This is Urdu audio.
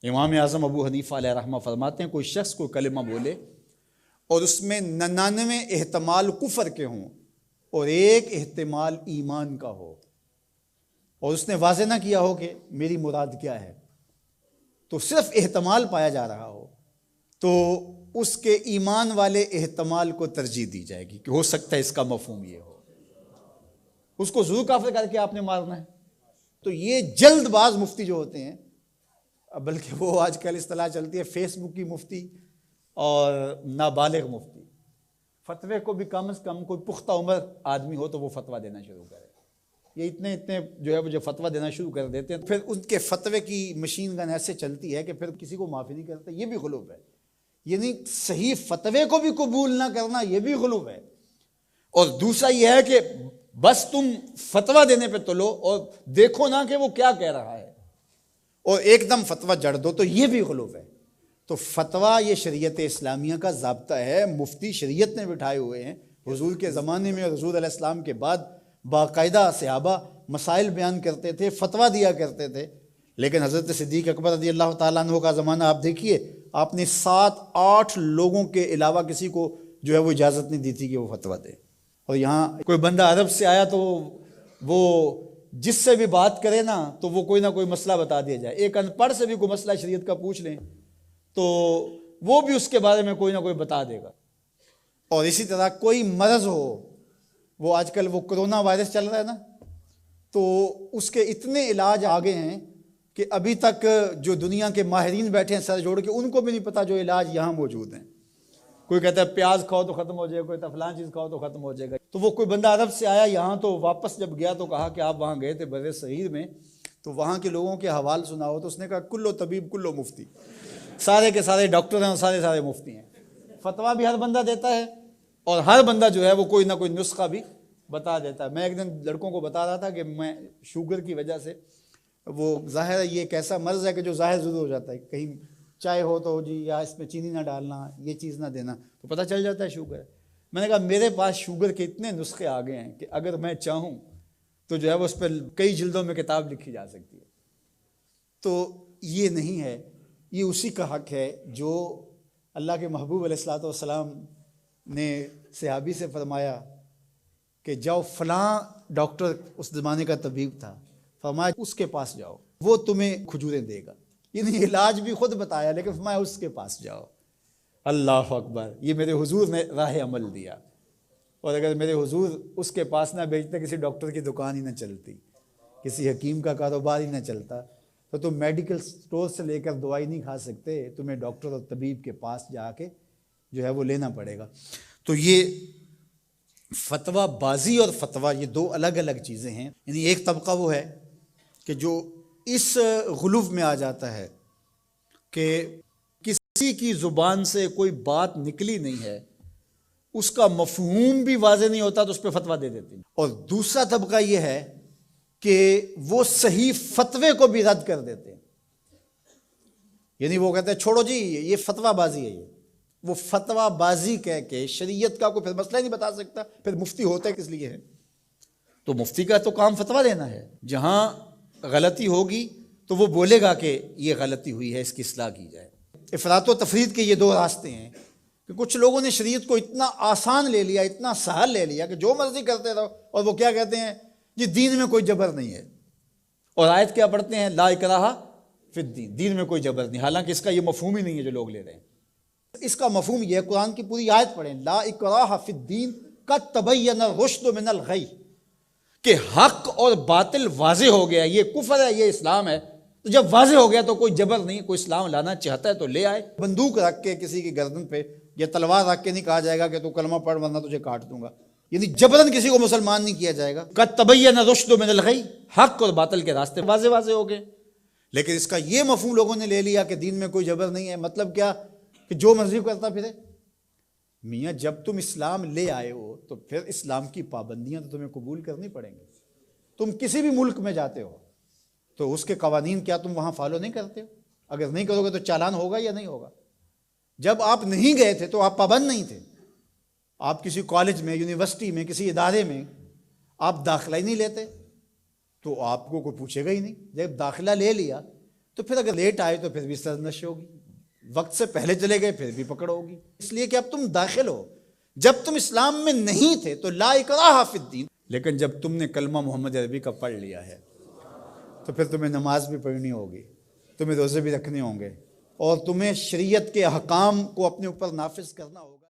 امام اعظم ابو حنیفہ علیہ رحمہ فرماتے ہیں کوئی شخص کوئی کلمہ بولے اور اس میں 99 احتمال کفر کے ہوں اور ایک احتمال ایمان کا ہو، اور اس نے واضح نہ کیا ہو کہ میری مراد کیا ہے، تو صرف احتمال پایا جا رہا ہو، تو اس کے ایمان والے احتمال کو ترجیح دی جائے گی کہ ہو سکتا ہے اس کا مفہوم یہ ہو، اس کو ضرور کافر کر کے آپ نے مارنا ہے۔ تو یہ جلد باز مفتی جو ہوتے ہیں، بلکہ وہ آج کل اصطلاح چلتی ہے فیس بک کی مفتی اور نابالغ مفتی، فتوے کو بھی کم از کم کوئی پختہ عمر آدمی ہو تو وہ فتویٰ دینا شروع کرے۔ یہ اتنے جو ہے وہ جو فتویٰ دینا شروع کر دیتے ہیں، پھر ان کے فتوے کی مشین گن ایسے چلتی ہے کہ پھر کسی کو معافی نہیں کرتا۔ یہ بھی غلو ہے، یعنی صحیح فتوے کو بھی قبول نہ کرنا، یہ بھی غلو ہے۔ اور دوسرا یہ ہے کہ بس تم فتویٰ دینے پہ تلو اور دیکھو نہ کہ وہ کیا کہہ رہا ہے اور ایک دم فتویٰ جڑ دو، تو یہ بھی غلو ہے۔ تو فتویٰ یہ شریعت اسلامیہ کا ضابطہ ہے، مفتی شریعت نے بٹھائے ہوئے ہیں۔ حضور کے زمانے میں اور حضور علیہ السلام کے بعد باقاعدہ صحابہ مسائل بیان کرتے تھے، فتویٰ دیا کرتے تھے، لیکن حضرت صدیق اکبر رضی اللہ تعالیٰ عنہ کا زمانہ آپ دیکھیے، آپ نے 7-8 لوگوں کے علاوہ کسی کو جو ہے وہ اجازت نہیں دی تھی کہ وہ فتویٰ دے۔ اور یہاں کوئی بندہ عرب سے آیا تو وہ جس سے بھی بات کرے نا تو وہ کوئی نہ کوئی مسئلہ بتا دیا جائے۔ ایک ان پڑھ سے بھی کوئی مسئلہ شریعت کا پوچھ لیں تو وہ بھی اس کے بارے میں کوئی نہ کوئی بتا دے گا۔ اور اسی طرح کوئی مرض ہو، وہ آج کل وہ کرونا وائرس چل رہا ہے نا، تو اس کے اتنے علاج آگے ہیں کہ ابھی تک جو دنیا کے ماہرین بیٹھے ہیں سر جوڑ کے، ان کو بھی نہیں پتا جو علاج یہاں موجود ہیں۔ کوئی کہتا ہے پیاز کھاؤ تو ختم ہو جائے گا، کوئی کہتا ہے فلان چیز کھاؤ تو ختم ہو جائے گا۔ تو وہ کوئی بندہ عرب سے آیا یہاں، تو واپس جب گیا تو کہا کہ آپ وہاں گئے تھے بر صغیر میں، تو وہاں کے لوگوں کے حوال سناؤ، تو اس نے کہا کلو طبیب کلو مفتی، سارے کے سارے ڈاکٹر ہیں اور سارے مفتی ہیں۔ فتویٰ بھی ہر بندہ دیتا ہے اور ہر بندہ جو ہے وہ کوئی نہ کوئی نسخہ بھی بتا دیتا ہے۔ میں ایک دن لڑکوں کو بتا رہا تھا کہ میں شوگر کی وجہ سے، وہ ظاہر ہے یہ ایک ایسا مرض ہے کہ جو ظاہر ضرور ہو جاتا ہے، کہیں چائے ہو تو جی یا اس میں چینی نہ ڈالنا، یہ چیز نہ دینا، تو پتہ چل جاتا ہے شوگر ہے۔ میں نے کہا میرے پاس شوگر کے اتنے نسخے آ گئے ہیں کہ اگر میں چاہوں تو جو ہے وہ اس پہ کئی جلدوں میں کتاب لکھی جا سکتی ہے۔ تو یہ نہیں ہے، یہ اسی کا حق ہے جو اللہ کے محبوب علیہ الصلوۃ والسلام نے صحابی سے فرمایا کہ جاؤ فلاں ڈاکٹر اس زمانے کا طبیب تھا، فرمایا اس کے پاس جاؤ، وہ تمہیں کھجوریں دے گا۔ یعنی علاج بھی خود بتایا لیکن فرمایا اس کے پاس جاؤ۔ اللہ اکبر، یہ میرے حضور نے راہ عمل دیا، اور اگر میرے حضور اس کے پاس نہ بھیجتے، کسی ڈاکٹر کی دکان ہی نہ چلتی، کسی حکیم کا کاروبار ہی نہ چلتا، تو تم میڈیکل سٹور سے لے کر دوائی نہیں کھا سکتے، تمہیں ڈاکٹر اور طبیب کے پاس جا کے جو ہے وہ لینا پڑے گا۔ تو یہ فتویٰ بازی اور فتویٰ یہ دو الگ الگ چیزیں ہیں۔ یعنی ایک طبقہ وہ ہے کہ جو اس غلو میں آ جاتا ہے کہ کسی کی زبان سے کوئی بات نکلی نہیں ہے، اس کا مفہوم بھی واضح نہیں ہوتا تو اس پہ فتویٰ دے دیتے ہیں۔ اور دوسرا طبقہ یہ ہے کہ وہ صحیح فتوے کو بھی رد کر دیتے ہیں، یعنی وہ کہتے ہیں چھوڑو جی یہ فتویٰ بازی ہے، وہ فتویٰ بازی کہہ کے شریعت کا کوئی پھر مسئلہ نہیں بتا سکتا، پھر مفتی ہوتا ہے کس لیے ہے؟ تو مفتی کا تو کام فتویٰ دینا ہے، جہاں غلطی ہوگی تو وہ بولے گا کہ یہ غلطی ہوئی ہے، اس کی اصلاح کی جائے۔ افراط و تفرید کے یہ دو راستے ہیں کہ کچھ لوگوں نے شریعت کو اتنا آسان لے لیا، اتنا سہل لے لیا کہ جو مرضی کرتے رہو، اور وہ کیا کہتے ہیں جی دین میں کوئی جبر نہیں ہے، اور آیت کیا پڑھتے ہیں لا اکراہ فی الدین، دین میں کوئی جبر نہیں، حالانکہ اس کا یہ مفہوم ہی نہیں ہے جو لوگ لے رہے ہیں۔ اس کا مفہوم یہ ہے، قرآن کی پوری آیت پڑھیں، لا اکراہ فی الدین قد تبین الرشد من الغی، کہ حق اور باطل واضح ہو گیا، یہ کفر ہے یہ اسلام ہے، تو جب واضح ہو گیا تو کوئی جبر نہیں، کوئی اسلام لانا چاہتا ہے تو لے آئے۔ بندوق رکھ کے کسی کی گردن پہ یا تلوار رکھ کے نہیں کہا جائے گا کہ تو کلمہ پڑھ ورنہ تجھے کاٹ دوں گا، یعنی جبرن کسی کو مسلمان نہیں کیا جائے گا۔ قد تبین الرشد من الغی، حق اور باطل کے راستے واضح ہو گئے۔ لیکن اس کا یہ مفہوم لوگوں نے لے لیا کہ دین میں کوئی جبر نہیں ہے، مطلب کیا کہ جو مرضی کرتا پھرے۔ میاں جب تم اسلام لے آئے ہو تو پھر اسلام کی پابندیاں تو تمہیں قبول کرنی پڑیں گی۔ تم کسی بھی ملک میں جاتے ہو تو اس کے قوانین کیا تم وہاں فالو نہیں کرتے ہو؟ اگر نہیں کرو گے تو چالان ہوگا یا نہیں ہوگا؟ جب آپ نہیں گئے تھے تو آپ پابند نہیں تھے، آپ کسی کالج میں، یونیورسٹی میں، کسی ادارے میں آپ داخلہ ہی نہیں لیتے تو آپ کو کوئی پوچھے گا ہی نہیں۔ جب داخلہ لے لیا تو پھر اگر لیٹ آئے تو پھر بھی سرنش ہوگی، وقت سے پہلے چلے گئے پھر بھی پکڑ ہوگی، اس لیے کہ اب تم داخل ہو۔ جب تم اسلام میں نہیں تھے تو لا اکراہ فی الدین، لیکن جب تم نے کلمہ محمد عربی کا پڑھ لیا ہے تو پھر تمہیں نماز بھی پڑھنی ہوگی، تمہیں روزے بھی رکھنے ہوں گے، اور تمہیں شریعت کے احکام کو اپنے اوپر نافذ کرنا ہوگا۔